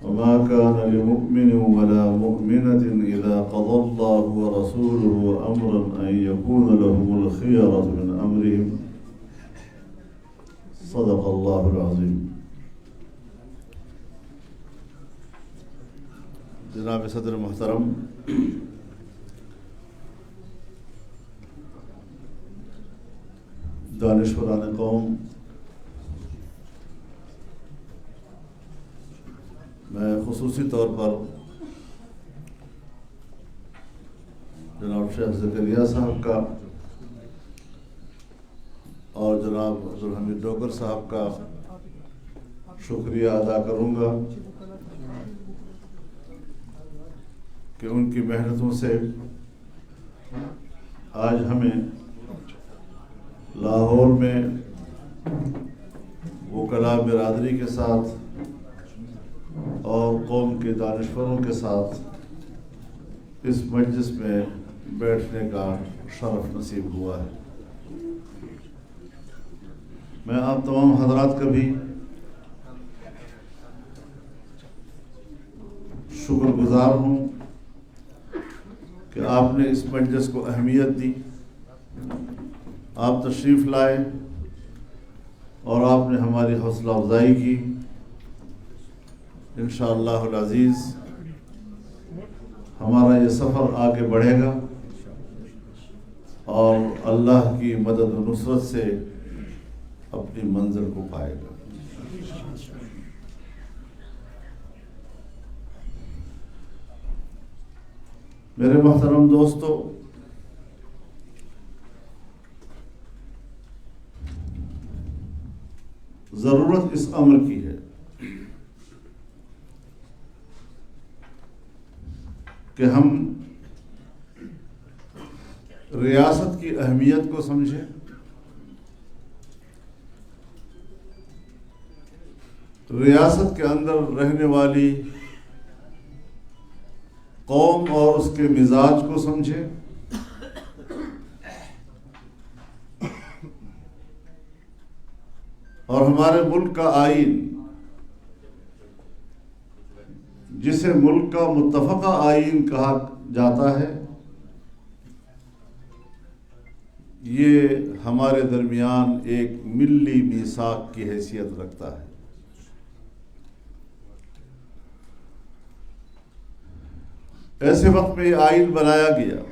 وما كان لمؤمن ولا مؤمنة إذا قضى الله ورسوله أمرا أن يكون لهم الخيرة من أمرهم صدق الله العظيم. جناب صدر محترم، دانشوران قوم، میں خصوصی طور پر جناب شیخ زکریا صاحب کا اور جناب عبدالحمید ڈوگر صاحب کا شکریہ ادا کروں گا کہ ان کی محنتوں سے آج ہمیں لاہور میں وکلاء برادری کے ساتھ اور قوم کے دانشوروں کے ساتھ اس مجلس میں بیٹھنے کا شرف نصیب ہوا ہے. میں آپ تمام حضرات کا بھی شکر گزار ہوں کہ آپ نے اس مجلس کو اہمیت دی، آپ تشریف لائے اور آپ نے ہماری حوصلہ افزائی کی. انشاءاللہ العزیز ہمارا یہ سفر آگے بڑھے گا اور اللہ کی مدد و نصرت سے اپنی منزل کو پائے گا. میرے محترم دوستو، ضرورت اس امر کی ہے کہ ہم ریاست کی اہمیت کو سمجھیں، ریاست کے اندر رہنے والی قوم اور اس کے مزاج کو سمجھیں، اور ہمارے ملک کا آئین جسے ملک کا متفقہ آئین کہا جاتا ہے، یہ ہمارے درمیان ایک ملی میثاق کی حیثیت رکھتا ہے. ایسے وقت میں یہ آئین بنایا گیا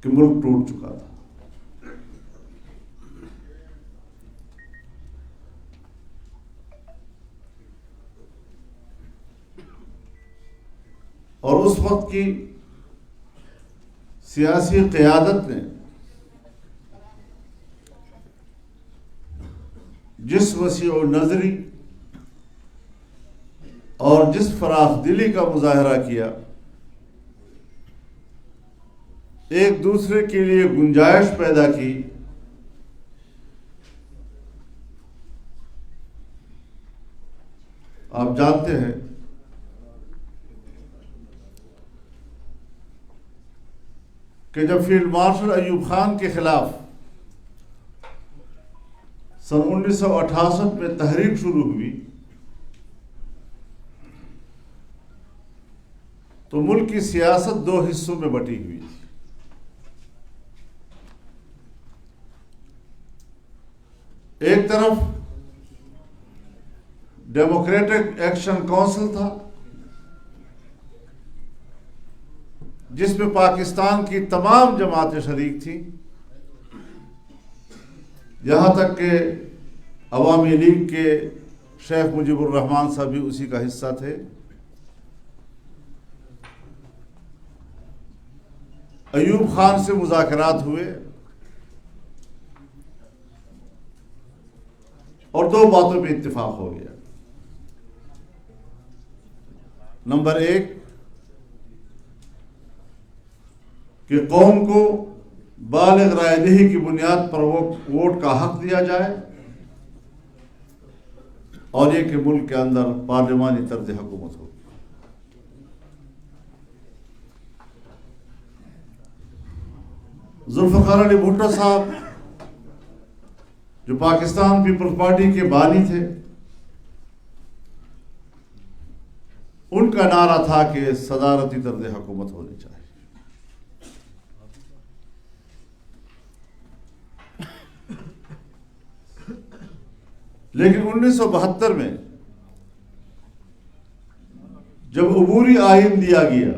کہ ملک ٹوٹ چکا تھا. اور اس وقت کی سیاسی قیادت نے جس وسیع نظری اور جس فراخ دلی کا مظاہرہ کیا، ایک دوسرے کے لیے گنجائش پیدا کی، آپ جانتے ہیں کہ جب فیلڈ مارشل ایوب خان کے خلاف سن 1968 میں تحریک شروع ہوئی تو ملک کی سیاست دو حصوں میں بٹی ہوئی تھی. ایک طرف ڈیموکریٹک ایکشن کونسل تھا جس میں پاکستان کی تمام جماعتیں شریک تھیں، یہاں تک کہ عوامی لیگ کے شیخ مجیب الرحمان صاحب بھی اسی کا حصہ تھے. ایوب خان سے مذاکرات ہوئے اور دو باتوں پہ اتفاق ہو گیا. نمبر ایک کہ قوم کو بالغ رائے دہی کی بنیاد پر ووٹ کا حق دیا جائے، اور یہ کہ ملک کے اندر پارلیمانی طرز حکومت ہو. ذوالفقار علی بھٹو صاحب جو پاکستان پیپلز پارٹی کے بانی تھے، ان کا نعرہ تھا کہ صدارتی طرز حکومت ہونی چاہیے. لیکن 1972 میں جب عبوری آئین دیا گیا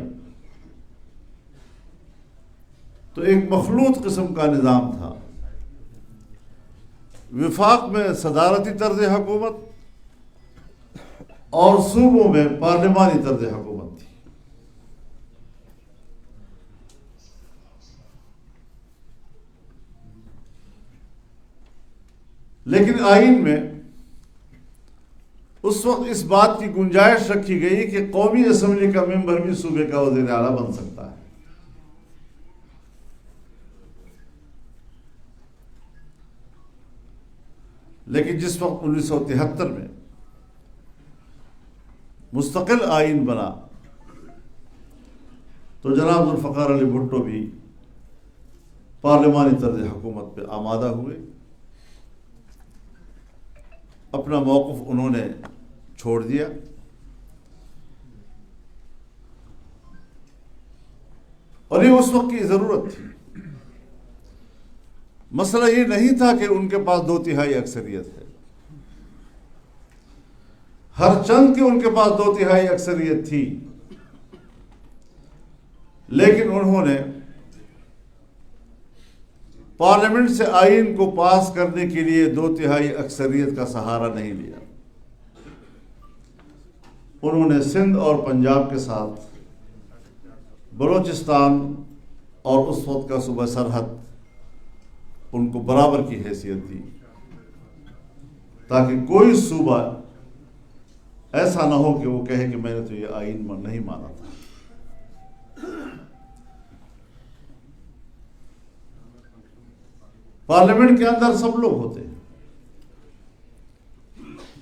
تو ایک مخلوط قسم کا نظام تھا. وفاق میں صدارتی طرز حکومت اور صوبوں میں پارلیمانی طرز حکومت تھی. لیکن آئین میں اس وقت اس بات کی گنجائش رکھی گئی کہ قومی اسمبلی کا ممبر بھی صوبے کا وزیر اعلیٰ بن سکتا ہے. لیکن جس وقت 1973 میں مستقل آئین بنا تو جناب ذوالفقار علی بھٹو بھی پارلیمانی طرز حکومت پہ آمادہ ہوئے. اپنا موقف انہوں نے چھوڑ دیا. اور یہ اس وقت کی ضرورت تھی. مسئلہ یہ نہیں تھا کہ ان کے پاس 2/3 اکثریت ہے. ہر چند کی ان کے پاس 2/3 اکثریت تھی، لیکن انہوں نے پارلیمنٹ سے آئین کو پاس کرنے کے لیے 2/3 اکثریت کا سہارا نہیں لیا. انہوں نے سندھ اور پنجاب کے ساتھ بلوچستان اور اس وقت کا صوبہ سرحد ان کو برابر کی حیثیت دی، تاکہ کوئی صوبہ ایسا نہ ہو کہ وہ کہے کہ میں نے تو یہ آئین نہیں مانا تھا. پارلیمنٹ کے اندر سب لوگ ہوتے ہیں.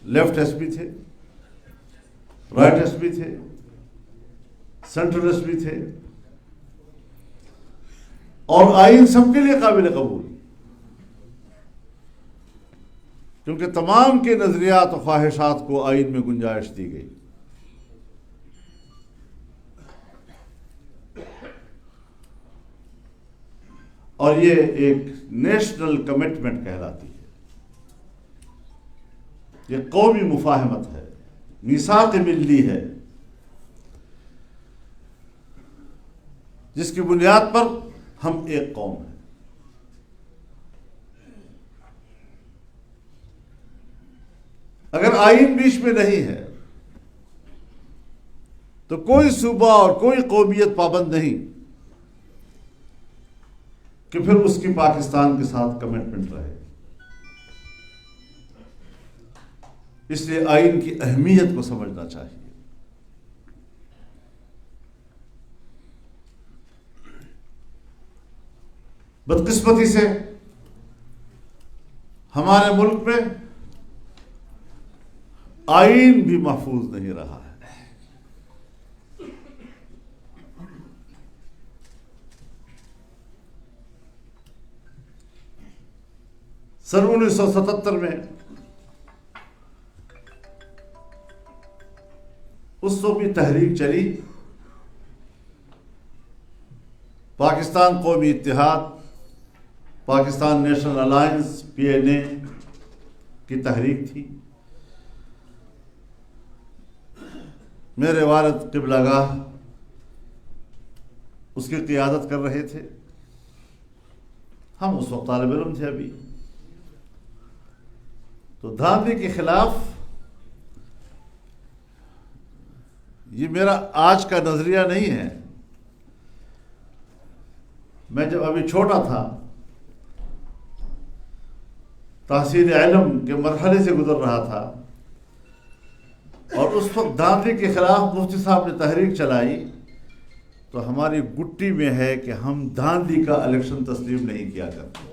لیفٹسٹ بھی تھے، رائٹسٹ بھی تھے، سینٹرلسٹ بھی تھے، اور آئین سب کے لیے قابل قبول، کیونکہ تمام کے نظریات و خواہشات کو آئین میں گنجائش دی گئی. اور یہ ایک نیشنل کمٹمنٹ کہلاتی ہے. یہ قومی مفاہمت ہے، میثاق ملی ہے، جس کی بنیاد پر ہم ایک قوم ہیں. اگر آئین بیچ میں نہیں ہے تو کوئی صوبہ اور کوئی قومیت پابند نہیں کہ پھر اس کی پاکستان کے ساتھ کمٹمنٹ رہے. اس لیے آئین کی اہمیت کو سمجھنا چاہیے. بدقسمتی سے ہمارے ملک میں آئین بھی محفوظ نہیں رہا ہے. سن 1977 میں اس وقت بھی تحریک چلی، پاکستان قومی اتحاد، پاکستان نیشنل الائنس PNA کی تحریک تھی. میرے والد قبلہ گاہ اس کی قیادت کر رہے تھے. ہم اس وقت طالب علم تھے. ابھی تو دھاندلی کے خلاف یہ میرا آج کا نظریہ نہیں ہے. میں جب ابھی چھوٹا تھا، تحصیل علم کے مرحلے سے گزر رہا تھا، اور اس وقت دھاندلی کے خلاف مفتی صاحب نے تحریک چلائی، تو ہماری گٹی میں ہے کہ ہم دھاندلی کا الیکشن تسلیم نہیں کیا کرتے.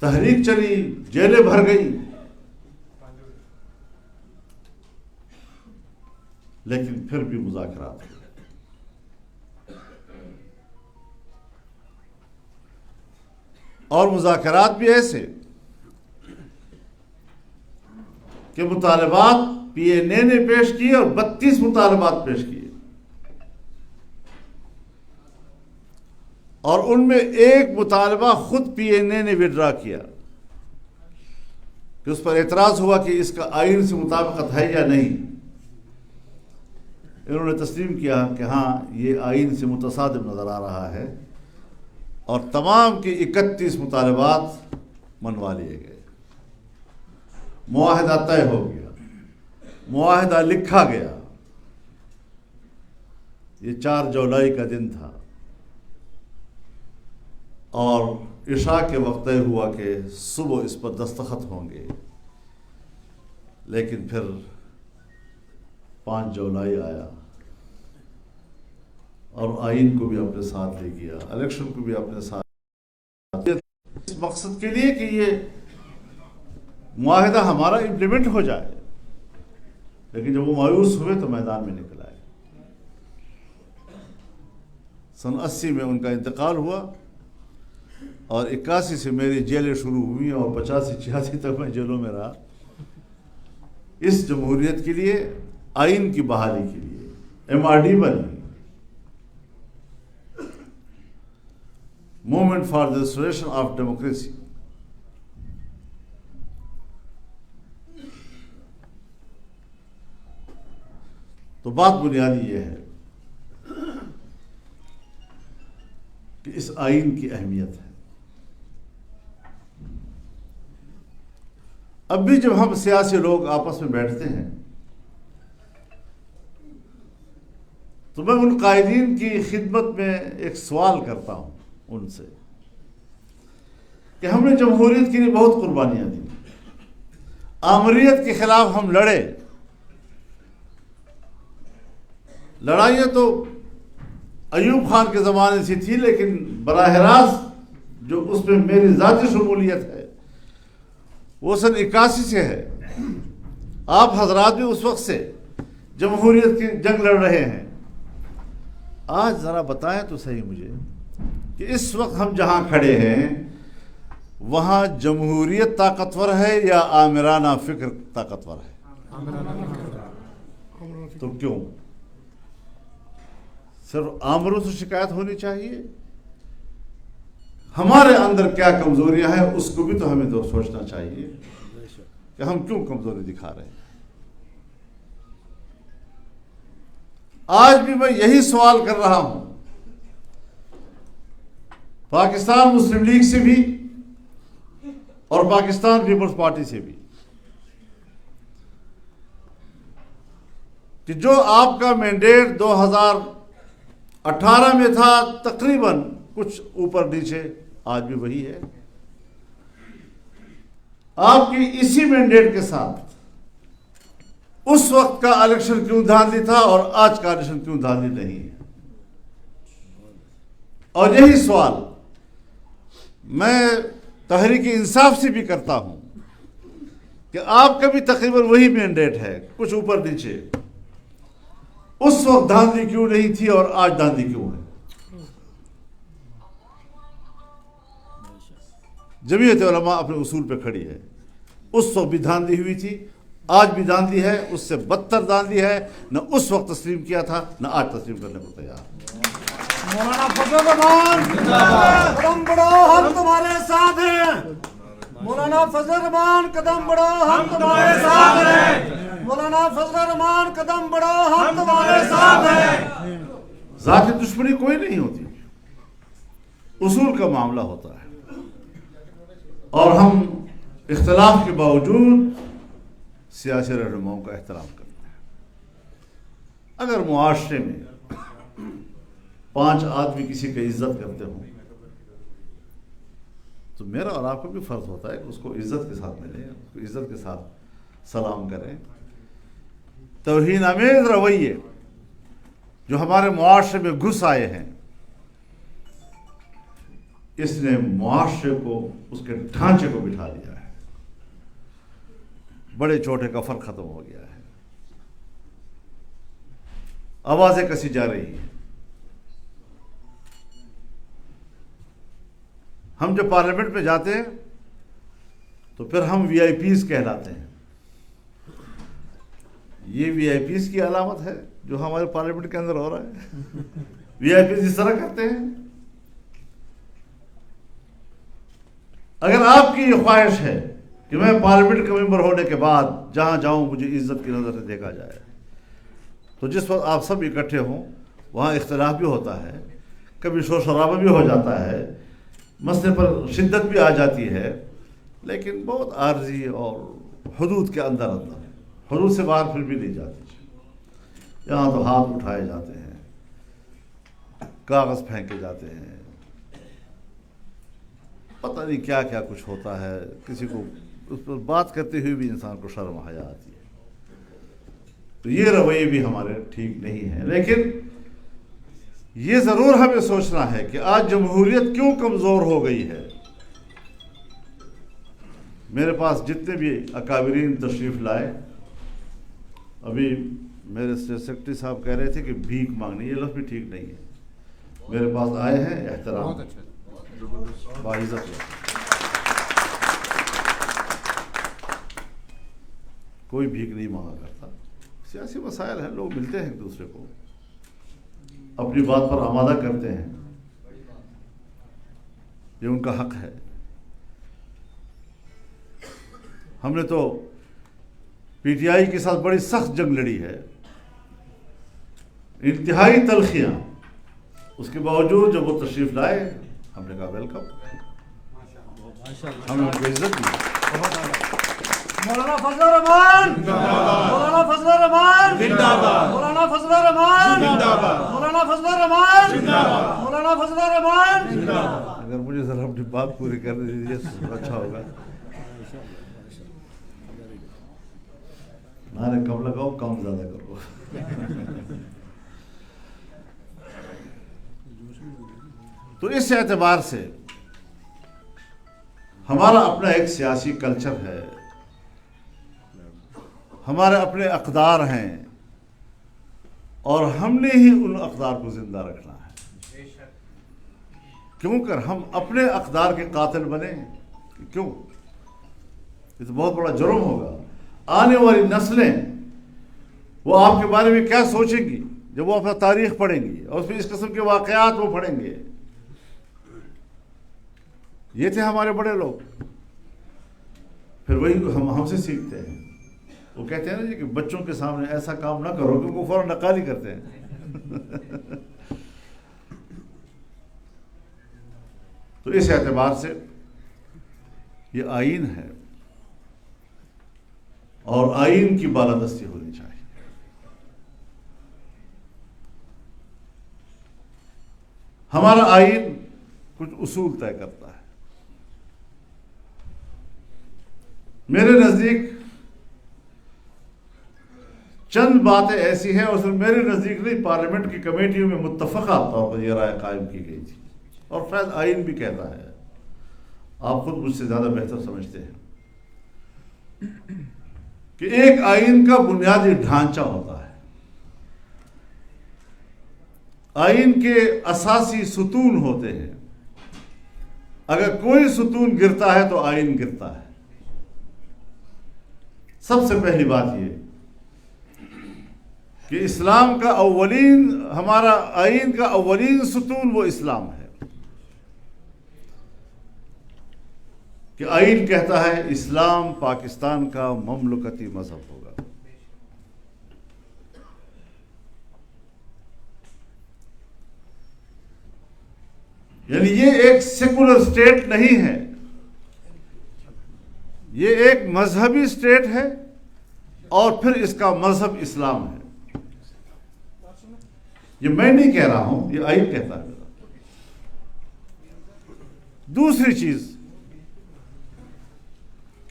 تحریک چلی، جیلیں بھر گئی، لیکن پھر بھی مذاکرات ہوئے. اور مذاکرات بھی ایسے کے مطالبات PNA نے پیش کیے اور 32 مطالبات پیش کیے، اور ان میں ایک مطالبہ خود PNA نے وڈرا کیا کہ اس پر اعتراض ہوا کہ اس کا آئین سے مطابقت ہے یا نہیں۔ انہوں نے تسلیم کیا کہ ہاں یہ آئین سے متصادم نظر آ رہا ہے، اور تمام کے 31 مطالبات منوا لیے گئے۔ معاہدہ طے ہو گیا، معاہدہ لکھا گیا۔ یہ 4 جولائی کا دن تھا، اور عشاء کے وقت طے ہوا کہ صبح اس پر دستخط ہوں گے، لیکن پھر 5 جولائی آیا اور آئین کو بھی اپنے ساتھ لے گیا، الیکشن کو بھی اپنے ساتھ، اس مقصد کے لیے کہ یہ معاہدہ ہمارا امپلیمنٹ ہو جائے۔ لیکن جب وہ مایوس ہوئے تو میدان میں نکل آئے۔ سن 80 میں ان کا انتقال ہوا، اور 81 سے میری جیلیں شروع ہوئی، اور 85-86 تک میں جیلوں میں رہا، اس جمہوریت کے لیے، آئین کی بحالی کے لیے۔ MRD بنی، movement for the restoration of democracy. تو بات بنیادی یہ ہے کہ اس آئین کی اہمیت ہے۔ اب بھی جب ہم سیاسی لوگ آپس میں بیٹھتے ہیں تو میں ان قائدین کی خدمت میں ایک سوال کرتا ہوں ان سے کہ ہم نے جمہوریت کے لیے بہت قربانیاں دی، آمریت کے خلاف ہم لڑے، لڑائیاں تو ایوب خان کے زمانے سے تھی، لیکن براہ راست جو اس میں میری ذاتی شمولیت ہے وہ سن 81 سے ہے۔ آپ حضرات بھی اس وقت سے جمہوریت کی جنگ لڑ رہے ہیں۔ آج ذرا بتائیں تو صحیح مجھے کہ اس وقت ہم جہاں کھڑے ہیں وہاں جمہوریت طاقتور ہے یا آمرانہ فکر طاقتور ہے؟ تو کیوں؟ صرف آمروں سے شکایت ہونی چاہیے؟ ہمارے اندر کیا کمزوریاں ہیں اس کو بھی تو ہمیں تو سوچنا چاہیے کہ ہم کیوں کمزوری دکھا رہے ہیں۔ آج بھی میں یہی سوال کر رہا ہوں پاکستان مسلم لیگ سے بھی اور پاکستان پیپلز پارٹی سے بھی، کہ جو آپ کا مینڈیٹ 2018 میں تھا تقریباً کچھ اوپر نیچے آج بھی وہی ہے۔ آپ کی اسی مینڈیٹ کے ساتھ اس وقت کا الیکشن کیوں دھاندلی تھا اور آج کا الیکشن کیوں دھاندلی نہیں ہے؟ اور یہی سوال میں تحریک انصاف سے بھی کرتا ہوں کہ آپ کا بھی تقریباً وہی مینڈیٹ ہے، کچھ اوپر نیچے، اس وقت دھاندلی کیوں نہیں تھی اور آج دھاندلی کیوں ہے؟ جمعیت علماء اپنے اصول پہ کھڑی ہے، اس وقت بھی دھاندلی ہوئی تھی، آج بھی دھاندلی ہے، اس سے بدتر دھاندلی ہے، نہ اس وقت تسلیم کیا تھا نہ آج تسلیم کرنے کو تیار۔ مولانا فضل الرحمان قدم بڑھو ہم تمہارے ساتھ ہیں، مولانا فضل الرحمان قدم بڑھو ہم تمہارے ساتھ ہیں، مولانا فضل الرحمان قدم بڑھو ہم تمہارے ساتھ ہیں۔ ذاتی دشمنی کوئی نہیں ہوتی، اصول کا معاملہ ہوتا ہے، اور ہم اختلاف کے باوجود سیاسی رہنماؤں کا احترام کرتے ہیں۔ اگر معاشرے میں 5 آدمی کسی کی عزت کرتے ہوں تو میرا اور آپ کو بھی فرض ہوتا ہے کہ اس کو عزت کے ساتھ ملیں، اس کو عزت کے ساتھ سلام کریں۔ توہین آمیز رویے جو ہمارے معاشرے میں گھس آئے ہیں، اس نے معاشرے کو، اس کے ڈھانچے کو بٹھا دیا ہے، بڑے چھوٹے کا فرق ختم ہو گیا ہے، آوازیں کسی جا رہی ہیں۔ ہم جب پارلیمنٹ میں جاتے ہیں تو پھر ہم VIP کہلاتے ہیں، یہ وی آئی پیز کی علامت ہے جو ہمارے پارلیمنٹ کے اندر ہو رہا ہے. وی آئی پیز اس طرح کرتے ہیں. اگر آپ کی یہ خواہش ہے کہ میں پارلیمنٹ کا ممبر ہونے کے بعد جہاں جاؤں مجھے عزت کی نظر سے دیکھا جائے، تو جس وقت آپ سب اکٹھے ہوں وہاں اختلاف بھی ہوتا ہے، کبھی شور شرابہ بھی ہو جاتا ہے، مسئلے پر شدت بھی آ جاتی ہے، لیکن بہت عارضی اور حدود کے اندر حدود سے باہر پھر بھی نہیں جاتی. یہاں تو ہاتھ اٹھائے جاتے ہیں، کاغذ پھینکے جاتے ہیں، پتہ نہیں کیا کیا کچھ ہوتا ہے. کسی کو اس پر بات کرتے ہوئے بھی انسان کو شرم حیا آتی ہے. تو یہ رویے بھی ہمارے ٹھیک نہیں ہیں. لیکن یہ ضرور ہمیں سوچنا ہے کہ آج جمہوریت کیوں کمزور ہو گئی ہے. میرے پاس جتنے بھی اکابرین تشریف لائے، ابھی میرے سیکرٹری صاحب کہہ رہے تھے کہ بھیک مانگنی، یہ لفظ بھی ٹھیک نہیں ہے. میرے پاس آئے ہیں احترام باعزت لوگ، کوئی بھیک نہیں مانگا کرتا. سیاسی مسائل ہیں، لوگ ملتے ہیں ایک دوسرے کو، اپنی بات پر آمادہ کرتے ہیں، یہ ان کا حق ہے. ہم نے تو پی ٹی آئی کے ساتھ بڑی سخت جنگ لڑی ہے، انتہائی تلخیاں. اس کے باوجود جب وہ تشریف لائے ہم نے کہا ویلکم، ہم نے ان کو عزت دی. مولانا فضل الرحمان مولانا فضل الرحمان مولانا فضل الرحمان مولانا فضل الرحمان مولانا فضل الرحمان. اگر مجھے ذرا اپنی بات پوری کرنے دیجیے تو اچھا ہوگا. نعرے کم لگاؤ، کم زیادہ کرو. تو اس اعتبار سے ہمارا اپنا ایک سیاسی کلچر ہے، ہمارے اپنے اقدار ہیں، اور ہم نے ہی ان اقدار کو زندہ رکھنا ہے. کیوں کر ہم اپنے اقدار کے قاتل بنے؟ کیوں؟ یہ تو بہت بڑا جرم ہوگا. آنے والی نسلیں وہ آپ کے بارے میں کیا سوچیں گی جب وہ اپنا تاریخ پڑھیں گی اور اس میں اس قسم کے واقعات وہ پڑھیں گے. یہ تھے ہمارے بڑے لوگ. پھر وہی ہم سے سیکھتے ہیں. وہ کہتے ہیں نا جی کہ بچوں کے سامنے ایسا کام نہ کرو کہ وہ فوراً نقالی کرتے ہیں. تو اس اعتبار سے یہ آئین ہے اور آئین کی بالادستی ہونی چاہیے. ہمارا آئین کچھ اصول طے کرتا ہے. میرے نزدیک چند باتیں ایسی ہیں، اور صرف میرے نزدیک نہیں، پارلیمنٹ کی کمیٹیوں میں متفقہ طور پر یہ رائے قائم کی گئی تھی، اور فیض آئین بھی کہتا ہے. آپ خود مجھ سے زیادہ بہتر سمجھتے ہیں کہ ایک آئین کا بنیادی ڈھانچہ ہوتا ہے. آئین کے اساسی ستون ہوتے ہیں. اگر کوئی ستون گرتا ہے تو آئین گرتا ہے. سب سے پہلی بات یہ کہ اسلام کا ہمارا آئین کا اولین ستون وہ اسلام ہے. کہ آئین کہتا ہے اسلام پاکستان کا مملکتی مذہب ہوگا. یعنی یہ ایک سیکولر اسٹیٹ نہیں ہے، یہ ایک مذہبی اسٹیٹ ہے، اور پھر اس کا مذہب اسلام ہے. یہ میں نہیں کہہ رہا ہوں، یہ آئین کہتا ہے. دوسری چیز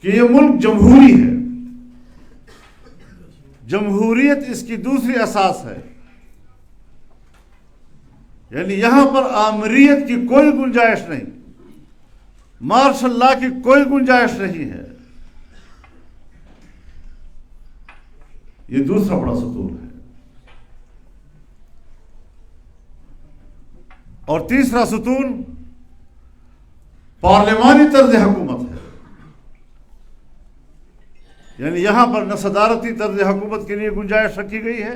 کہ یہ ملک جمہوری ہے. جمہوریت اس کی دوسری اساس ہے. یعنی یہاں پر آمریت کی کوئی گنجائش نہیں، مارشل لا کی کوئی گنجائش نہیں ہے. یہ دوسرا بڑا ستون ہے. اور تیسرا ستون پارلیمانی طرز حکومت ہے. یعنی یہاں پر نہ صدارتی طرز حکومت کے لیے گنجائش رکھی گئی ہے،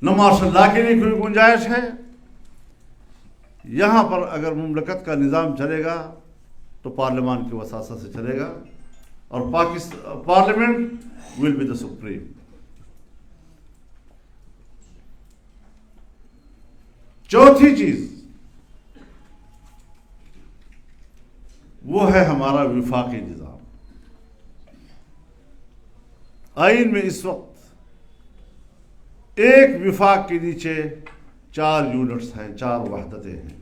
نہ مارشل لا کے لیے کوئی گنجائش ہے۔ یہاں پر اگر مملکت کا نظام چلے گا تو پارلیمان کی وساطت سے چلے گا، اور parliament will be the supreme. چوتھی چیز وہ ہے ہمارا وفاقی نظام۔ آئین میں اس وقت ایک وفاق کے نیچے 4 یونٹس ہیں، 4 وحدتیں ہیں،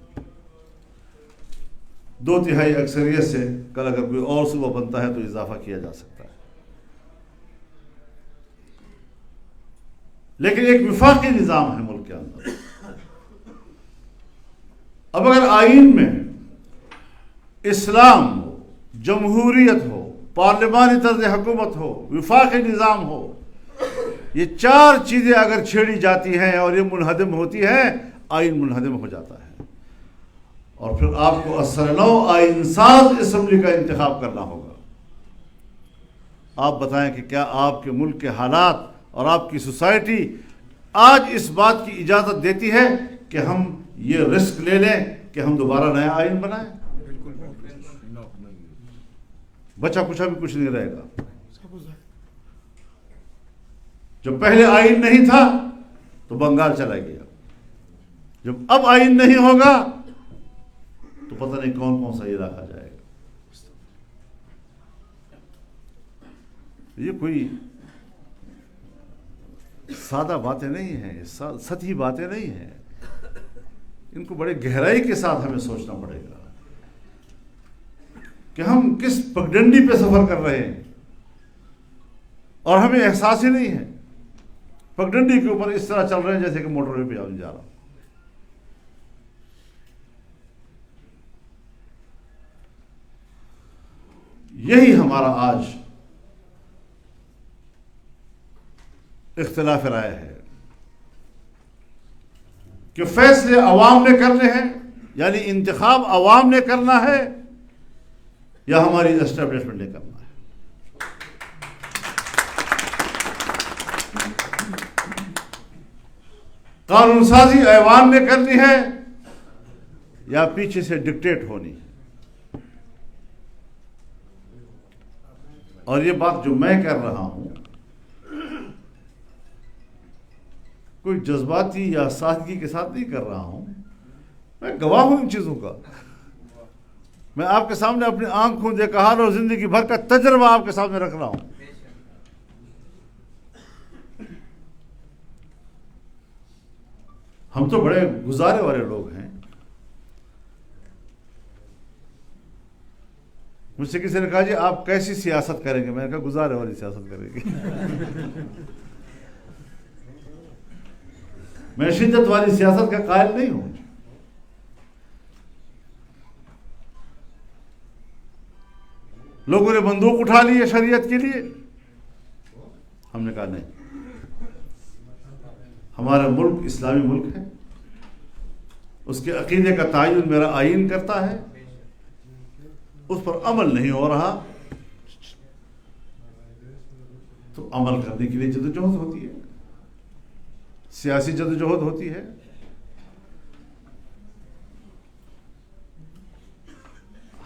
2/3 اکثریت سے کل اگر کوئی اور صوبہ بنتا ہے تو اضافہ کیا جا سکتا ہے، لیکن ایک وفاقی نظام ہے ملک کے اندر۔ اب اگر آئین میں اسلام ہو، جمہوریت ہو، پارلیمانی طرز حکومت ہو، وفاقی نظام ہو، یہ 4 چیزیں اگر چھیڑی جاتی ہیں اور یہ منہدم ہوتی ہیں، آئین منہدم ہو جاتا ہے، اور پھر آپ کو اثر نو آئین ساز اسمبلی کا انتخاب کرنا ہوگا۔ آپ بتائیں کہ کیا آپ کے ملک کے حالات اور آپ کی سوسائٹی آج اس بات کی اجازت دیتی ہے کہ ہم یہ رسک لے لیں کہ ہم دوبارہ نیا آئین بنائیں؟ بچا کچھا بھی کچھ نہیں رہے گا۔ جب پہلے آئین نہیں تھا تو بنگال چلا گیا، جب اب آئین نہیں ہوگا تو پتہ نہیں کون کون سا علاقہ جائے گا۔ یہ کوئی سادہ باتیں نہیں ہیں، سطحی باتیں نہیں ہیں، ان کو بڑے گہرائی کے ساتھ ہمیں سوچنا پڑے گا کہ ہم کس پگڈنڈی پہ سفر کر رہے ہیں، اور ہمیں احساس ہی نہیں ہے۔ پگڈنڈی کے اوپر اس طرح چل رہے ہیں جیسے کہ موٹر وے پہ جا رہا ہوں۔ یہی ہمارا آج اختلاف رائے ہے کہ فیصلے عوام نے کرنے ہیں، یعنی انتخاب عوام نے کرنا ہے، یا ہماری اسٹیبلشمنٹ نے کرنا ہے۔ قانون سازی ایوان نے کرنی ہے یا پیچھے سے ڈکٹیٹ ہونی ہے۔ اور یہ بات جو میں کر رہا ہوں کوئی جذباتی یا سادگی کے ساتھ نہیں کر رہا ہوں، میں گواہ ہوں ان چیزوں کا۔ میں آپ کے سامنے اپنی آنکھوں دیکھا حال اور زندگی بھر کا تجربہ آپ کے سامنے رکھ رہا ہوں۔ ہم تو بڑے گزارے والے لوگ ہیں۔ مجھ سے کسی نے کہا جی آپ کیسی سیاست کریں گے؟ میں نے کہا گزارے والی سیاست کریں گے۔ میں شدت والی سیاست کا قائل نہیں ہوں۔ لوگوں نے بندوق اٹھا لی ہے شریعت کے لیے، ہم نے کہا نہیں، ہمارا ملک اسلامی ملک ہے، اس کے عقیدے کا تعین میرا آئین کرتا ہے، اس پر عمل نہیں ہو رہا تو عمل کرنے کے لیے جدوجہد ہوتی ہے، سیاسی جدوجہد ہوتی ہے۔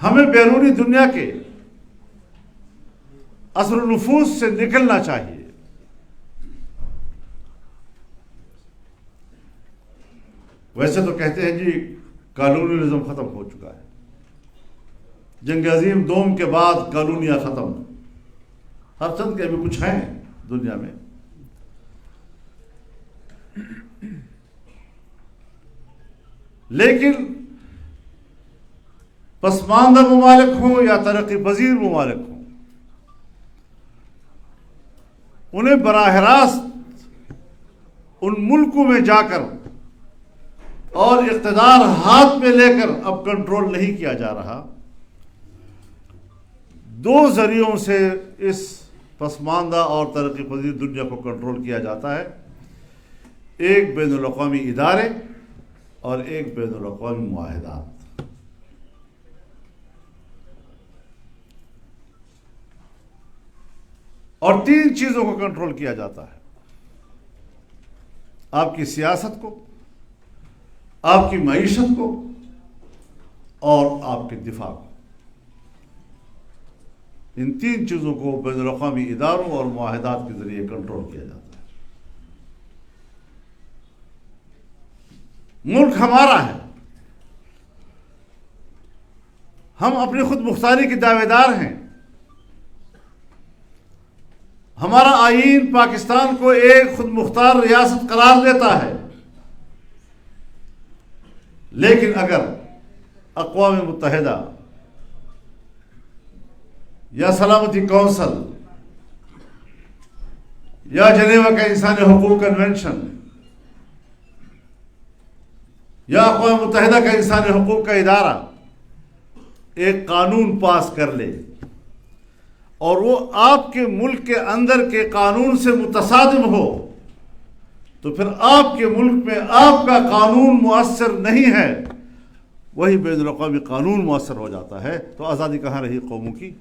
ہمیں بیرونی دنیا کے اثر و نفوذ سے نکلنا چاہیے۔ ویسے تو کہتے ہیں جی کالونیلزم ختم ہو چکا ہے، جنگ عظیم دوم کے بعد کالونیاں ختم، ہر چند کے ابھی کچھ ہیں دنیا میں، لیکن پسماندہ ممالک ہوں یا ترقی پذیر ممالک ہوں، انہیں براہ راست ان ملکوں میں جا کر اور اقتدار ہاتھ میں لے کر اب کنٹرول نہیں کیا جا رہا۔ 2 ذریعوں سے اس پسماندہ اور ترقی پذیر دنیا کو کنٹرول کیا جاتا ہے، ایک بین الاقوامی ادارے اور ایک بین الاقوامی معاہدات۔ اور 3 چیزوں کو کنٹرول کیا جاتا ہے: آپ کی سیاست کو، آپ کی معیشت کو، اور آپ کے دفاع کو۔ ان 3 چیزوں کو بین الاقوامی اداروں اور معاہدات کے ذریعے کنٹرول کیا جاتا ہے۔ ملک ہمارا ہے، ہم اپنی خود مختاری کے دعوے دار ہیں۔ ہمارا آئین پاکستان کو ایک خود مختار ریاست قرار دیتا ہے، لیکن اگر اقوام متحدہ یا سلامتی کونسل یا جنیوا کا انسانی حقوق کنونشن یا اقوام متحدہ کا انسانی حقوق کا ادارہ ایک قانون پاس کر لے اور وہ آپ کے ملک کے اندر کے قانون سے متصادم ہو، تو پھر آپ کے ملک میں آپ کا قانون مؤثر نہیں ہے، وہی بین الاقوامی قانون مؤثر ہو جاتا ہے۔ تو آزادی کہاں رہی قوموں کی؟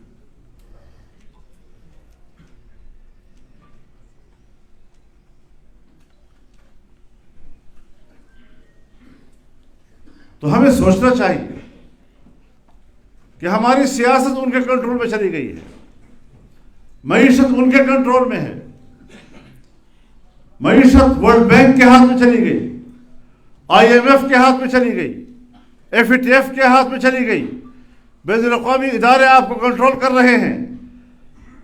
تو ہمیں سوچنا چاہیے کہ ہماری سیاست ان کے کنٹرول میں چلی گئی ہے، معیشت ان کے کنٹرول میں ہے، معیشت ورلڈ بینک کے ہاتھ میں چلی گئی، IMF کے ہاتھ میں چلی گئی، FATF کے ہاتھ میں چلی گئی، بین الاقوامی ادارے آپ کو کنٹرول کر رہے ہیں۔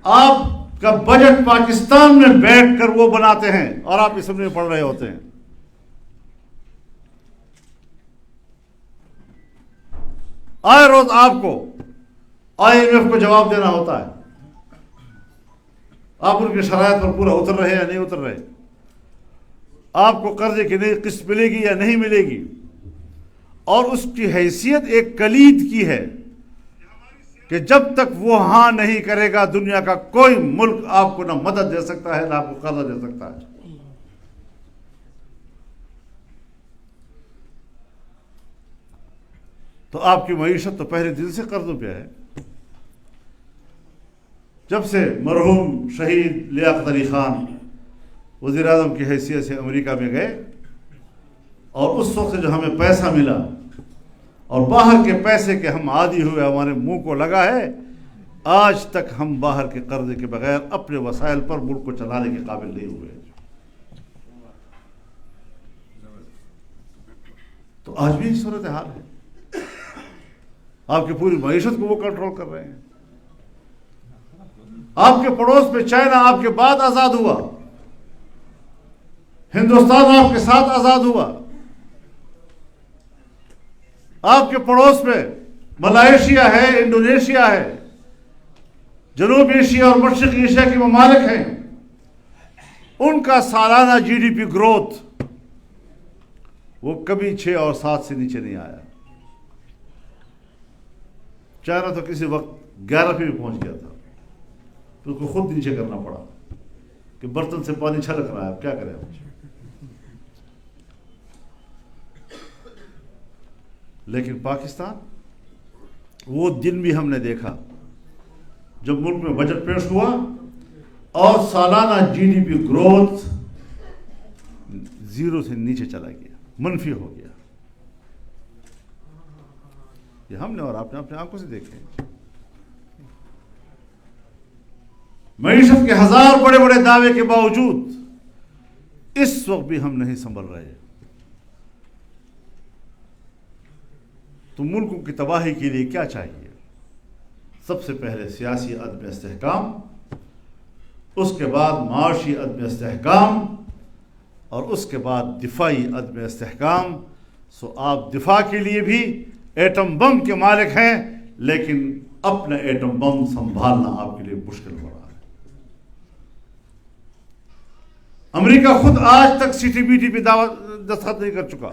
آپ کا بجٹ پاکستان میں بیٹھ کر وہ بناتے ہیں اور آپ اسمبلی میں پڑھ رہے ہوتے ہیں۔ آئے روز آپ کو IMF کو جواب دینا ہوتا ہے، آپ ان کی شرائط پر پورا اتر رہے یا نہیں اتر رہے، آپ کو قرضے کی نئی قسط ملے گی یا نہیں ملے گی، اور اس کی حیثیت ایک کلید کی ہے کہ جب تک وہ ہاں نہیں کرے گا دنیا کا کوئی ملک آپ کو نہ مدد دے سکتا ہے نہ آپ کو قرضہ دے سکتا ہے۔ تو آپ کی معیشت تو پہلے دن سے قرضوں پہ ہے۔ جب سے مرحوم شہید لیاقت علی خان وزیر اعظم کی حیثیت سے امریکہ میں گئے اور اس وقت سے جو ہمیں پیسہ ملا اور باہر کے پیسے کے ہم عادی ہوئے، ہمارے منہ کو لگا ہے، آج تک ہم باہر کے قرضے کے بغیر اپنے وسائل پر ملک کو چلانے کے قابل نہیں ہوئے۔ تو آج بھی صورتحال ہے، آپ کی پوری معیشت کو وہ کنٹرول کر رہے ہیں۔ آپ کے پڑوس میں چائنا آپ کے بعد آزاد ہوا، ہندوستان آپ کے ساتھ آزاد ہوا، آپ کے پڑوس میں ملائیشیا ہے، انڈونیشیا ہے، جنوب ایشیا اور مشرق ایشیا کے ممالک ہیں، ان کا سالانہ GDP گروتھ وہ کبھی 6 اور 7 سے نیچے نہیں آیا۔ چائنا تو کسی وقت 11 پہ بھی پہنچ گیا تھا، تو اس کو خود نیچے کرنا پڑا کہ برتن سے پانی چھلک رہا ہے، اب کیا کریں ہم۔ لیکن پاکستان، وہ دن بھی ہم نے دیکھا جب ملک میں بجٹ پیش ہوا اور سالانہ GDP گروتھ 0 سے نیچے چلا گیا، منفی ہو گیا۔ یہ ہم نے اور آپ نے اپنے آنکھوں سے دیکھے۔ معیشت کے 1000 بڑے بڑے دعوے کے باوجود اس وقت بھی ہم نہیں سنبھل رہے۔ تو ملکوں کی تباہی کے لیے کیا چاہیے؟ سب سے پہلے سیاسی عدم استحکام، اس کے بعد معاشی عدم استحکام، اور اس کے بعد دفاعی عدم استحکام۔ سو آپ دفاع کے لیے بھی ایٹم بم کے مالک ہیں، لیکن اپنا ایٹم بم سنبھالنا آپ کے لیے مشکل ہو رہا ہے۔ امریکہ خود آج تک CTBT پہ دستخط نہیں کر چکا،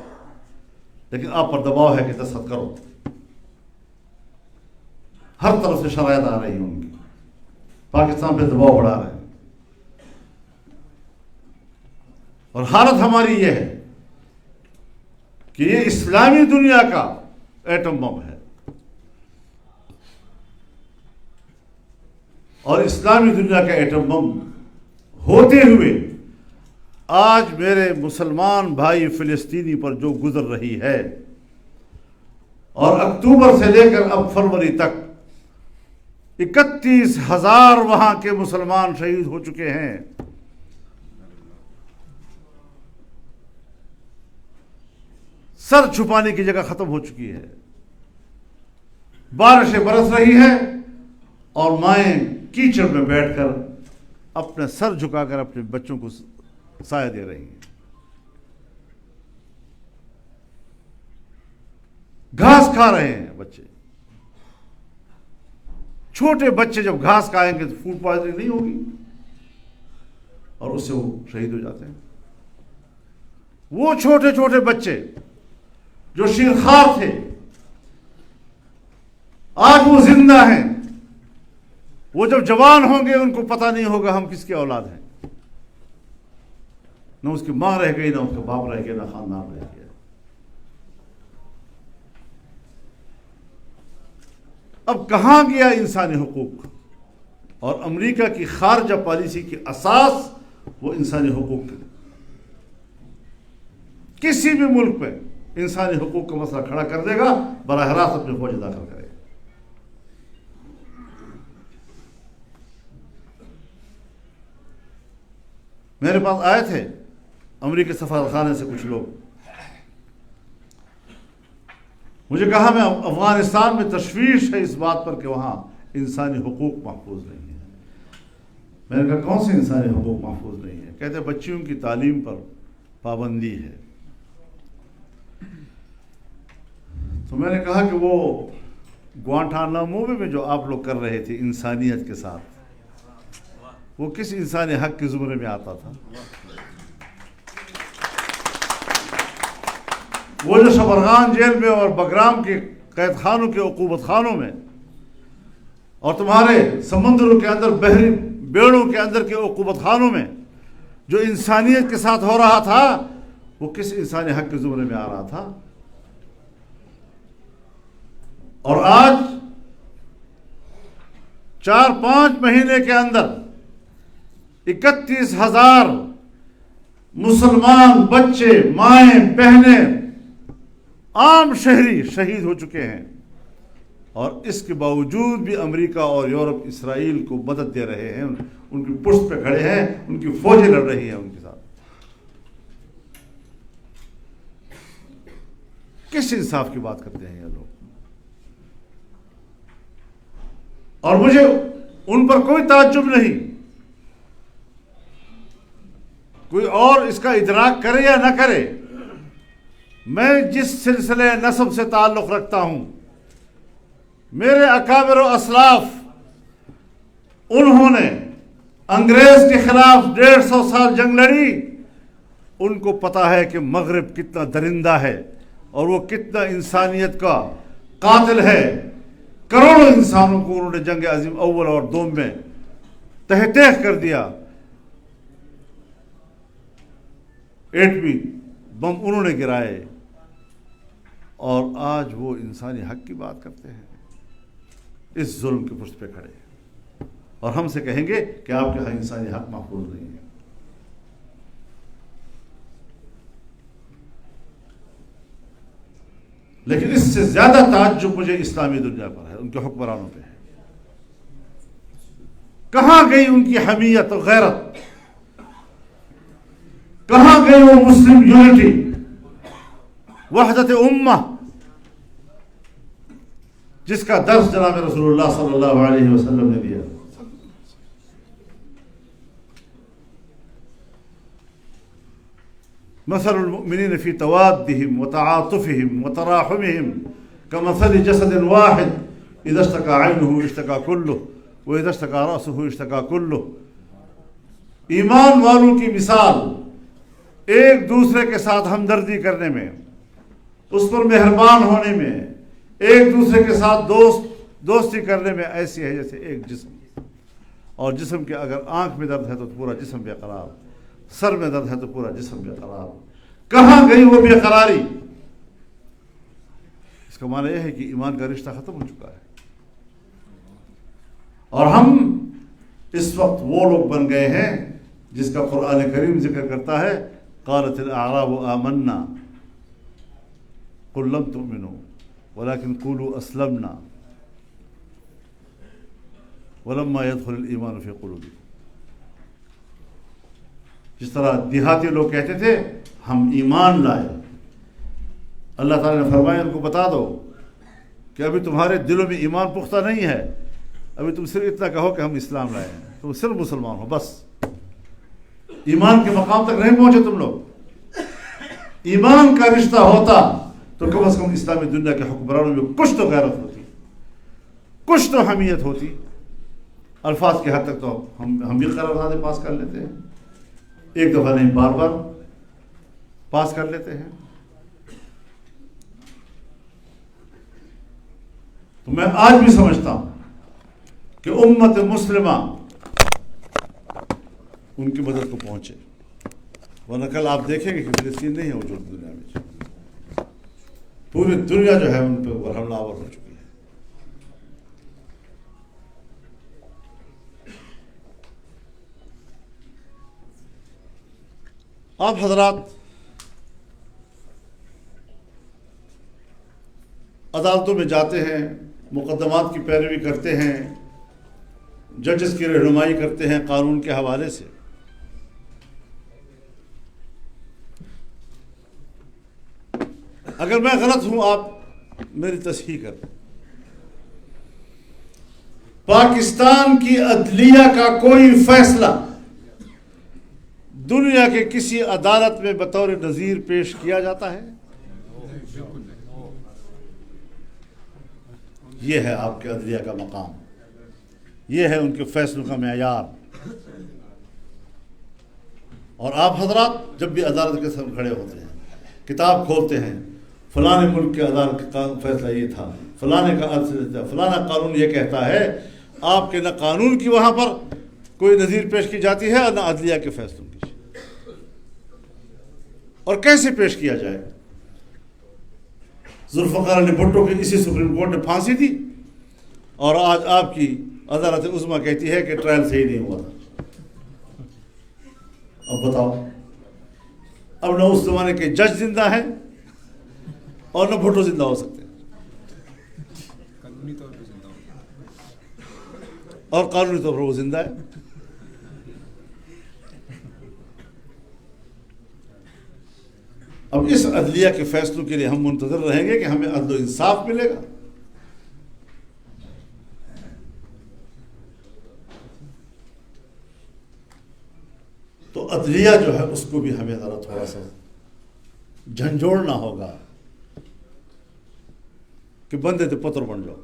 لیکن آپ پر دباؤ ہے کہ دستخط کرو۔ ہر طرف سے شرائط آ رہی ہیں ان کی، پاکستان پہ دباؤ بڑھا رہے ہیں، اور حالت ہماری یہ ہے کہ یہ اسلامی دنیا کا ایٹم بم ہے، اور اسلامی دنیا کا ایٹم بم ہوتے ہوئے آج میرے مسلمان بھائی فلسطینی پر جو گزر رہی ہے، اور اکتوبر سے لے کر اب فروری تک 31,000 وہاں کے مسلمان شہید ہو چکے ہیں۔ سر چھپانے کی جگہ ختم ہو چکی ہے، بارشیں برس رہی ہے اور مائیں کیچڑ میں بیٹھ کر اپنے سر جھکا کر اپنے بچوں کو سایہ دے رہی ہیں۔ گھاس کھا رہے ہیں بچے، چھوٹے بچے جب گھاس کھائیں گے تو فوڈ پوائزننگ نہیں ہوگی، اور اس سے وہ شہید ہو جاتے ہیں۔ وہ چھوٹے چھوٹے بچے جو شیرخوار تھے آج وہ زندہ ہیں، وہ جب جوان ہوں گے ان کو پتہ نہیں ہوگا ہم کس کے اولاد ہیں، نہ اس کی ماں رہ گئی، نہ اس کا باپ رہ گیا، نہ خاندان رہ گیا۔ اب کہاں گیا انسانی حقوق؟ اور امریکہ کی خارجہ پالیسی کی اساس وہ انسانی حقوق ہے۔ کسی بھی ملک پہ انسانی حقوق کا مسئلہ کھڑا کر دے گا، براہ راست اپنی فوج داخل کرے گا۔ میرے پاس آئے تھے امریکی سفارتخانے سے کچھ لوگ، مجھے کہا میں افغانستان میں تشویش ہے اس بات پر کہ وہاں انسانی حقوق محفوظ نہیں ہیں۔ میں نے کہا کون سے انسانی حقوق محفوظ نہیں ہیں؟ کہتے بچیوں کی تعلیم پر پابندی ہے۔ تو میں نے کہا کہ وہ گوانٹانامو میں جو آپ لوگ کر رہے تھے انسانیت کے ساتھ، وہ کس انسانی حق کے زمرے میں آتا تھا؟ وہ جو شبرغان جیل میں اور بگرام کے قید خانوں کے عقوبت خانوں میں اور تمہارے سمندروں کے اندر بحری بیڑوں کے اندر کے عقوبت خانوں میں جو انسانیت کے ساتھ ہو رہا تھا، وہ کس انسانی حق کے زمرے میں آ رہا تھا؟ اور آج 4-5 مہینے کے اندر 31,000 مسلمان بچے، مائیں، بہنیں، عام شہری شہید ہو چکے ہیں، اور اس کے باوجود بھی امریکہ اور یورپ اسرائیل کو مدد دے رہے ہیں، ان کی پشت پہ کھڑے ہیں، ان کی فوجیں لڑ رہی ہیں ان کے ساتھ۔ کس انصاف کی بات کرتے ہیں یہ لوگ؟ اور مجھے ان پر کوئی تعجب نہیں، کوئی اور اس کا ادراک کرے یا نہ کرے، میں جس سلسلے نسب سے تعلق رکھتا ہوں، میرے اکابر و اسلاف، انہوں نے انگریز کے خلاف 150 سال جنگ لڑی، ان کو پتا ہے کہ مغرب کتنا درندہ ہے اور وہ کتنا انسانیت کا قاتل ہے۔ کروڑوں انسانوں کو انہوں نے جنگ عظیم اول اور دوم میں تہہ تیہ کر دیا، ایٹمی بم انہوں نے گرائے، اور آج وہ انسانی حق کی بات کرتے ہیں، اس ظلم کے پشت پہ کھڑے ہیں، اور ہم سے کہیں گے کہ آپ کے ہاں انسانی حق محفوظ نہیں ہے۔ لیکن اس سے زیادہ تعجب مجھے اسلامی دنیا پر ہے، ان کے حکمرانوں پہ ہے۔ کہاں گئی ان کی حمیت و غیرت؟ کہاں گئی وہ مسلم یونٹی، وحدت امہ، جس کا درس جناب رسول اللہ صلی اللہ علیہ وسلم نے دیا؟ مثل المؤمنین فی توادہم وتعاطفہم وتراحمہم کمثل جسد واحد اذا اشتکى عینہ اشتکى کلہ واذا اشتکى رأسہ اشتکى کلہ۔ ایمان والوں کی مثال ایک دوسرے کے ساتھ ہمدردی کرنے میں، اس پر مہربان ہونے میں، ایک دوسرے کے ساتھ دوستی کرنے میں ایسی ہے جیسے ایک جسم، اور جسم کے اگر آنکھ میں درد ہے تو پورا جسم بے قرار، سر میں درد ہے تو پورا جسم بے قرار۔ کہاں گئی وہ بے قراری؟ اس کا معنی یہ ہے کہ ایمان کا رشتہ ختم ہو چکا ہے، اور ہم اس وقت وہ لوگ بن گئے ہیں جس کا قرآن کریم ذکر کرتا ہے قالت الاعراب آمنا قل لم تؤمنوا ولكن قولوا اسلمنا ولما يدخل الايمان في قلوبكم. جس طرح دیہاتی لوگ کہتے تھے ہم ایمان لائے، اللہ تعالیٰ نے فرمایا ان کو بتا دو کہ ابھی تمہارے دلوں میں ایمان پختہ نہیں ہے، ابھی تم صرف اتنا کہو کہ ہم اسلام لائے ہیں، تم صرف مسلمان ہو، بس ایمان کے مقام تک نہیں پہنچے تم لوگ. ایمان کا رشتہ ہوتا تو کم از کم اسلامی دنیا کے حکمرانوں میں کچھ تو غیرت ہوتی، کچھ تو حمیت ہوتی. الفاظ کے حد تک تو ہم بھی قراردادیں پاس کر لیتے ہیں، ایک دفعہ نہیں بار بار پاس کر لیتے ہیں. تو میں آج بھی سمجھتا ہوں کہ امت مسلمہ ان کی مدد کو پہنچے، ورنہ کل آپ دیکھیں گے کہ فلسطین نہیں ہے وجود دنیا میں، پوری دنیا جو ہے ان پہ حملہ آور ہو چکی ہے. آپ حضرات عدالتوں میں جاتے ہیں، مقدمات کی پیروی کرتے ہیں، ججز کی رہنمائی کرتے ہیں قانون کے حوالے سے. اگر میں غلط ہوں آپ میری تصحیح کر دیں. پاکستان کی عدلیہ کا کوئی فیصلہ دنیا کے کسی عدالت میں بطور نظیر پیش کیا جاتا ہے؟ یہ ہے آپ کے عدلیہ کا مقام، یہ ہے ان کے فیصلوں کا معیار. اور آپ حضرات جب بھی عدالت کے سامنے کھڑے ہوتے ہیں، کتاب کھولتے ہیں، فلاں ملک کے عدالت کا فیصلہ یہ تھا، فلاں کا فلاں قانون یہ کہتا ہے، آپ کے نہ قانون کی وہاں پر کوئی نظیر پیش کی جاتی ہے اور نہ عدلیہ کے فیصلوں کی. اور کیسے پیش کیا جائے؟ ذوالفقار علی بھٹو کی اسی سپریم کورٹ نے پھانسی دی اور آج آپ کی عدالت عظمیٰ کہتی ہے کہ ٹرائل صحیح نہیں ہوا تھا. اب بتاؤ، اب نہ اس زمانے کے جج زندہ ہیں اور نہ بھٹو زندہ ہو سکتے قانونی طور پہ زندہ ہو، اور قانونی طور پر وہ زندہ ہے. اب اس عدلیہ کے فیصلوں کے لیے ہم منتظر رہیں گے کہ ہمیں عدل و انصاف ملے گا. تو عدلیہ جو ہے اس کو بھی ہمیں ذرا تھوڑا سا جھنجھوڑنا ہوگا کہ بندے تو پتر بن جاؤ،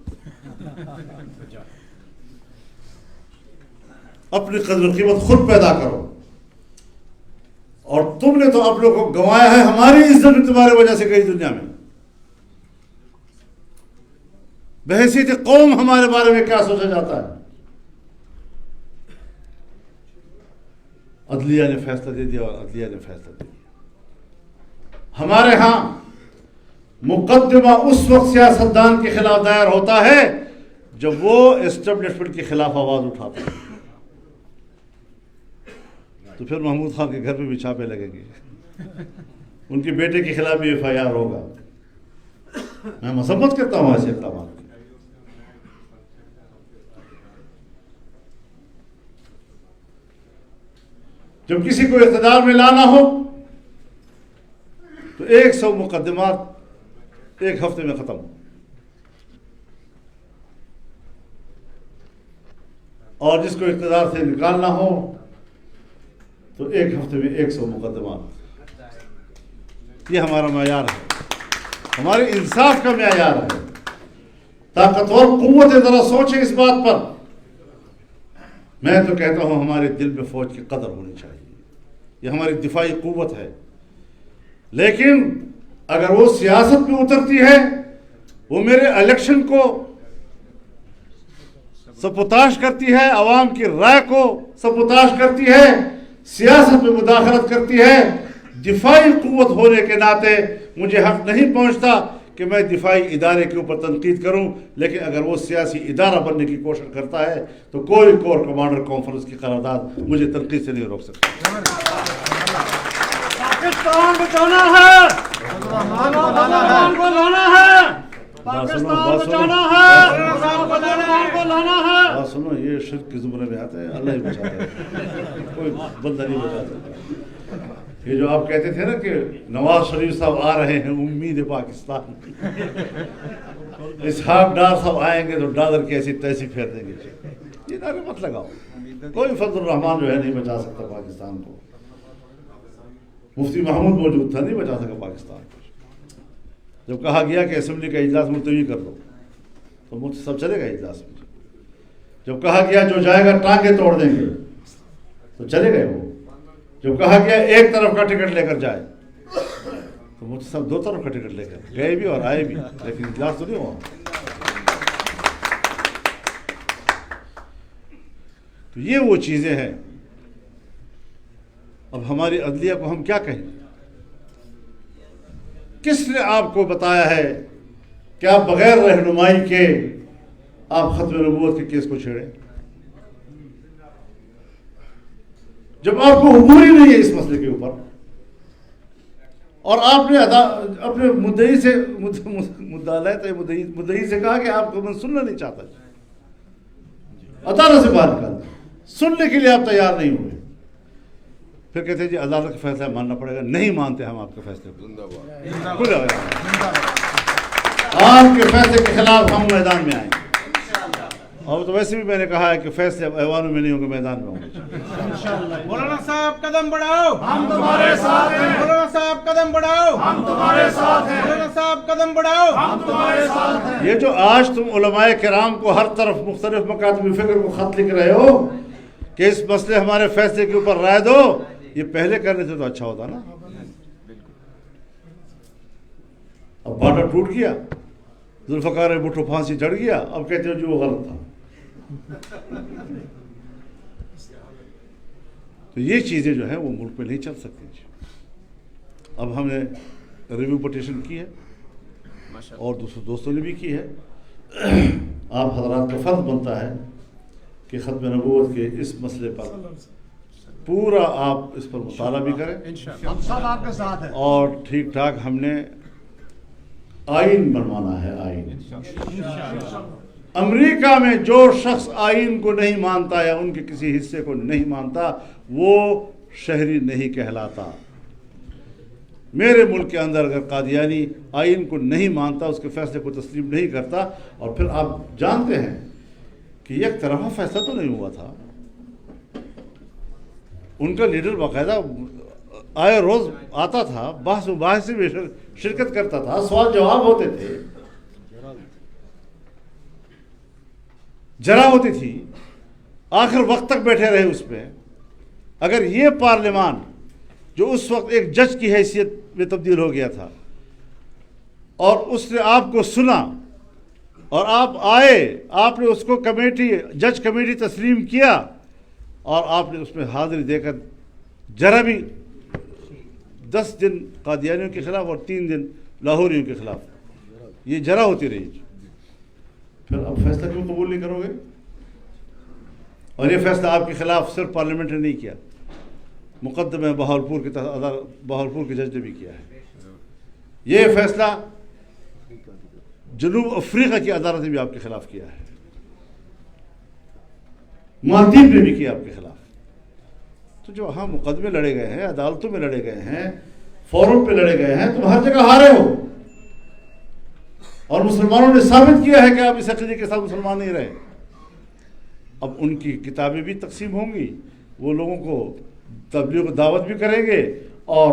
اپنی قدر و قیمت خود پیدا کرو. اور تم نے تو اپنے کو گنوایا ہے، ہماری عزت بھی تمہاری وجہ سے گئی دنیا میں. بحیثیت قوم ہمارے بارے میں کیا سوچا جاتا ہے؟ عدلیہ نے فیصلہ دے دیا اور عدلیہ نے فیصلہ دے دیا. ہمارے ہاں مقدمہ اس وقت سیاستدان کے خلاف دائر ہوتا ہے جب وہ اسٹیبلشمنٹ کے خلاف آواز اٹھاتے ہیں. تو پھر محمود خان کے گھر پہ بھی چھاپے لگیں گے، ان کے بیٹے کے خلاف بھی FIR ہوگا. میں مذمت کرتا ہوں ایسے اقدامات کی. جب کسی کو اقتدار میں لانا ہو تو 100 مقدمات ایک ہفتے میں ختم، اور جس کو اقتدار سے نکالنا ہو تو ایک ہفتے میں 100 مقدمات. یہ ہمارا معیار ہے، ہمارے انصاف کا معیار ہے. طاقتور قوتیں ذرا سوچیں اس بات پر. میں تو کہتا ہوں ہمارے دل میں فوج کی قدر ہونی چاہیے، یہ ہماری دفاعی قوت ہے. لیکن اگر وہ سیاست میں اترتی ہے، وہ میرے الیکشن کو سپوتاش کرتی ہے، عوام کی رائے کو سپوتاش کرتی ہے، سیاست میں مداخلت کرتی ہے، دفاعی قوت ہونے کے ناطے مجھے حق نہیں پہنچتا کہ میں دفاعی ادارے کے اوپر تنقید کروں، لیکن اگر وہ سیاسی ادارہ بننے کی کوشش کرتا ہے تو کوئی کور کمانڈر کانفرنس کی قرارداد مجھے تنقید سے نہیں روک سکتا۔ پاکستان بچانا ہے، پاکستان کو لانا ہے، پاکستان بچانا ہے، پاکستان کو لانا ہے۔ بات سنو، یہ شرک کے زمرے میں آتا ہے، اللہ ہی بچاتا ہے، کوئی بندہ نہیں بچا سکتا۔ یہ جو آپ کہتے تھے نا کہ نواز شریف صاحب آ رہے ہیں امید پاکستان، اسحاق ڈار صاحب آئیں گے تو ڈالر کی ایسی تیسی پھیر دیں گے، یہ نعرے مت لگاؤ۔ کوئی فضل الرحمان جو ہے نہیں بچا سکتا پاکستان کو، مفتی محمود موجود تھا، نہیں بچا سکا پاکستان کو۔ جب کہا گیا کہ اسمبلی کا اجلاس ملتوی کر دو تو مفتی صاحب چلے گئے اجلاس میں۔ جب کہا گیا جو جائے گا ٹانگیں توڑ دیں گے تو چلے گئے وہ۔ جب کہا گیا ایک طرف کا ٹکٹ لے کر جائے تو مفتی صاحب دو طرف کا ٹکٹ لے کر گئے بھی اور آئے بھی، لیکن اجلاس تو نہیں ہوا۔ تو یہ وہ چیزیں ہیں۔ اب ہماری عدلیہ کو ہم کیا کہیں؟ کس نے آپ کو بتایا ہے کہ آپ بغیر رہنمائی کے آپ ختم نبوت کے کیس کو چھیڑیں؟ جب آپ کو عبور ہی نہیں ہے اس مسئلے کے اوپر، اور آپ نے اپنے مدعی سے مدعی سے کہا کہ آپ کو میں سننا نہیں چاہتا، عدالت سے باہر نکال، سننے کے لیے آپ تیار نہیں ہوئے، پھر کہتے ہیں جی عدالت کا فیصلہ ماننا پڑے گا۔ نہیں مانتے ہم آپ کے فیصلے کو، آپ کے فیصلے کے خلاف ہم میدان میں آئیں گے، اور تو ویسے بھی میں نے کہا ہے کہ فیصلے ایوانوں میں نہیں ہوں گے، میدان میں ہوں گے۔ مولانا صاحب قدم بڑھاؤ، ہم تمہارے ساتھ ہیں، مولانا صاحب قدم بڑھاؤ، ہم تمہارے ساتھ ہیں، مولانا صاحب قدم بڑھاؤ، ہم تمہارے ساتھ ہیں۔ یہ جو آج تم علماء کرام کو ہر طرف مختلف مکاتب فکر کو خط لکھ رہے ہو کہ اس مسئلے ہمارے فیصلے کے اوپر رائے دو، یہ پہلے کرنے سے تو اچھا ہوتا نا۔ اب بارڈر ٹوٹ گیا، ذوالفقار بھٹو پھانسی چڑھ گیا، اب کہتے ہو جو وہ غلط تھا۔ تو یہ چیزیں جو ہیں وہ ملک میں نہیں چل سکتی۔ اب ہم نے ریویو پٹیشن کی ہے اور دوسرے دوستوں نے بھی کی ہے۔ آپ حضرات کا فرض بنتا ہے کہ ختم نبوت کے اس مسئلے پر پورا آپ اس پر مطالعہ بھی کریں، ہم سب آپ کے ساتھ ہیں، اور ٹھیک ٹھاک ہم نے آئین بنوانا ہے۔ آئین امریکہ میں جو شخص آئین کو نہیں مانتا یا ان کے کسی حصے کو نہیں مانتا وہ شہری نہیں کہلاتا۔ میرے ملک کے اندر اگر قادیانی آئین کو نہیں مانتا، اس کے فیصلے کو تسلیم نہیں کرتا، اور پھر آپ جانتے ہیں کہ یک طرفہ فیصلہ تو نہیں ہوا تھا، ان کا لیڈر باقاعدہ آئے روز آتا تھا، بحث مباحثے میں شرکت کرتا تھا، سوال جواب ہوتے تھے، جرا ہوتی تھی، آخر وقت تک بیٹھے رہے اس پہ۔ اگر یہ پارلیمان جو اس وقت ایک جج کی حیثیت میں تبدیل ہو گیا تھا اور اس نے آپ کو سنا اور آپ آئے، آپ نے اس کو جج کمیٹی تسلیم کیا اور آپ نے اس میں حاضری دے کر ذرا بھی 10 دن قادیانیوں کے خلاف اور 3 دن لاہوریوں کے خلاف یہ جرا ہوتی رہی، پھر آپ فیصلہ کیوں قبول نہیں کرو گے؟ اور یہ فیصلہ آپ کے خلاف صرف پارلیمنٹ نے نہیں کیا، مقدمہ بہاولپور کے جج نے بھی کیا ہے۔ یہ فیصلہ جنوب افریقہ کی عدالت نے بھی آپ کے خلاف کیا ہے، مالدیپ نے بھی کیا آپ کے خلاف۔ تو جو ہاں مقدمے لڑے گئے ہیں، عدالتوں میں لڑے گئے ہیں، فورم پہ لڑے گئے ہیں، تم ہر جگہ ہارے ہو، اور مسلمانوں نے ثابت کیا ہے کہ آپ اس عقیدے کے ساتھ مسلمان نہیں رہے۔ اب ان کی کتابیں بھی تقسیم ہوں گی، وہ لوگوں کو تبلیغ دعوت بھی کریں گے، اور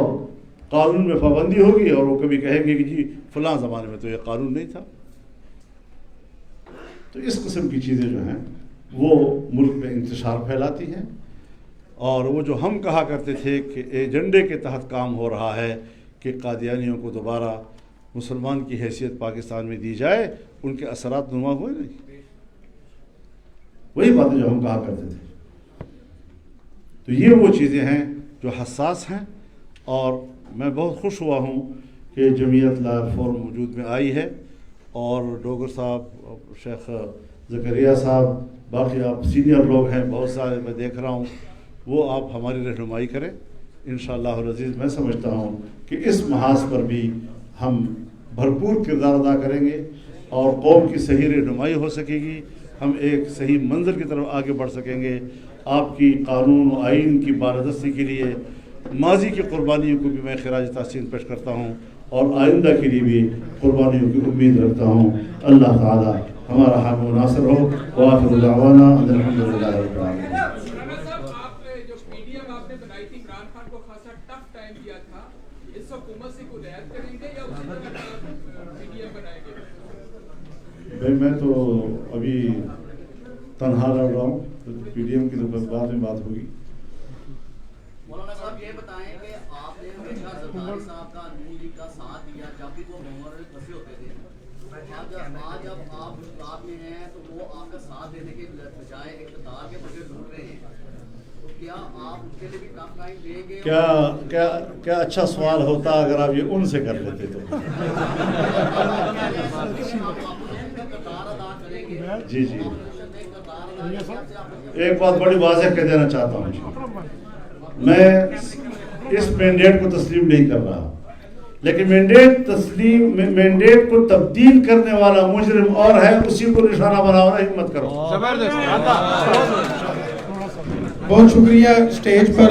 قانون میں پابندی ہوگی، اور وہ کبھی کہیں گے کہ جی فلاں زمانے میں تو یہ قانون نہیں تھا۔ تو اس قسم کی چیزیں جو ہیں وہ ملک میں انتشار پھیلاتی ہیں، اور وہ جو ہم کہا کرتے تھے کہ ایجنڈے کے تحت کام ہو رہا ہے کہ قادیانیوں کو دوبارہ مسلمان کی حیثیت پاکستان میں دی جائے، ان کے اثرات نما ہوئے نہیں۔ وہی باتیں جو ہم کہا کرتے تھے۔ تو یہ وہ چیزیں ہیں جو حساس ہیں، اور میں بہت خوش ہوا ہوں کہ جمعیت لا فورم وجود میں آئی ہے، اور ڈوگر صاحب، شیخ زکریا صاحب، باقی آپ سینئر لوگ ہیں بہت سارے میں دیکھ رہا ہوں، وہ آپ ہماری رہنمائی کریں انشاءاللہ العزیز۔ میں سمجھتا ہوں کہ اس محاذ پر بھی ہم بھرپور کردار ادا کریں گے اور قوم کی صحیح رہنمائی ہو سکے گی، ہم ایک صحیح منظر کی طرف آگے بڑھ سکیں گے۔ آپ کی قانون و آئین کی بالادستی کے لیے ماضی کی قربانیوں کو بھی میں خراج تحسین پیش کرتا ہوں، اور آئندہ کے لیے بھی قربانیوں کی امید رکھتا ہوں۔ اللہ تعالی ہمارا حامی و ناصر ہو۔ وآخر دعوانا ان الحمدللہ رب العالمین۔ مولانا صاحب، آپ جو PDM آپ نے بنائی تھی، عمران خان کو خاصا ٹف ٹائم دیا تھا، اس حکومت سے کوئی رعایت کریں گے یا اسی طرح PDM بنائیں گے؟ بھائی میں تو ابھی تنہا لڑ رہا ہوں، PDM کی تو بعد میں بات ہوگی۔ مولانا صاحب یہ بتائیں کہ آپ نے ہمیشہ زرداری صاحب کا، نون لیگ کا ساتھ دیا جب بھی وہ محور میں پھنسے ہوتے تھے۔ آج جب آپ اقتدار میں ہیں تو وہ آپ کا ساتھ دینے کے بجائے اقتدار کے مزے ڈھونڈ رہے ہیں، تو کیا آپ ان کے لیے بھی ٹف ٹائم دیں گے؟ کیا اچھا سوال ہوتا اگر آپ یہ ان سے کر لیتے تو۔ جی جی، ایک بات بڑی واضح کہہ دینا چاہتا ہوں، میں اس مینڈیٹ کو تسلیم نہیں کر رہا، لیکن مینڈیٹ کو تبدیل کرنے والا مجرم اور ہے، اسی کو نشانہ بنانا، ہمت کرو۔ بہت شکریہ اسٹیج پر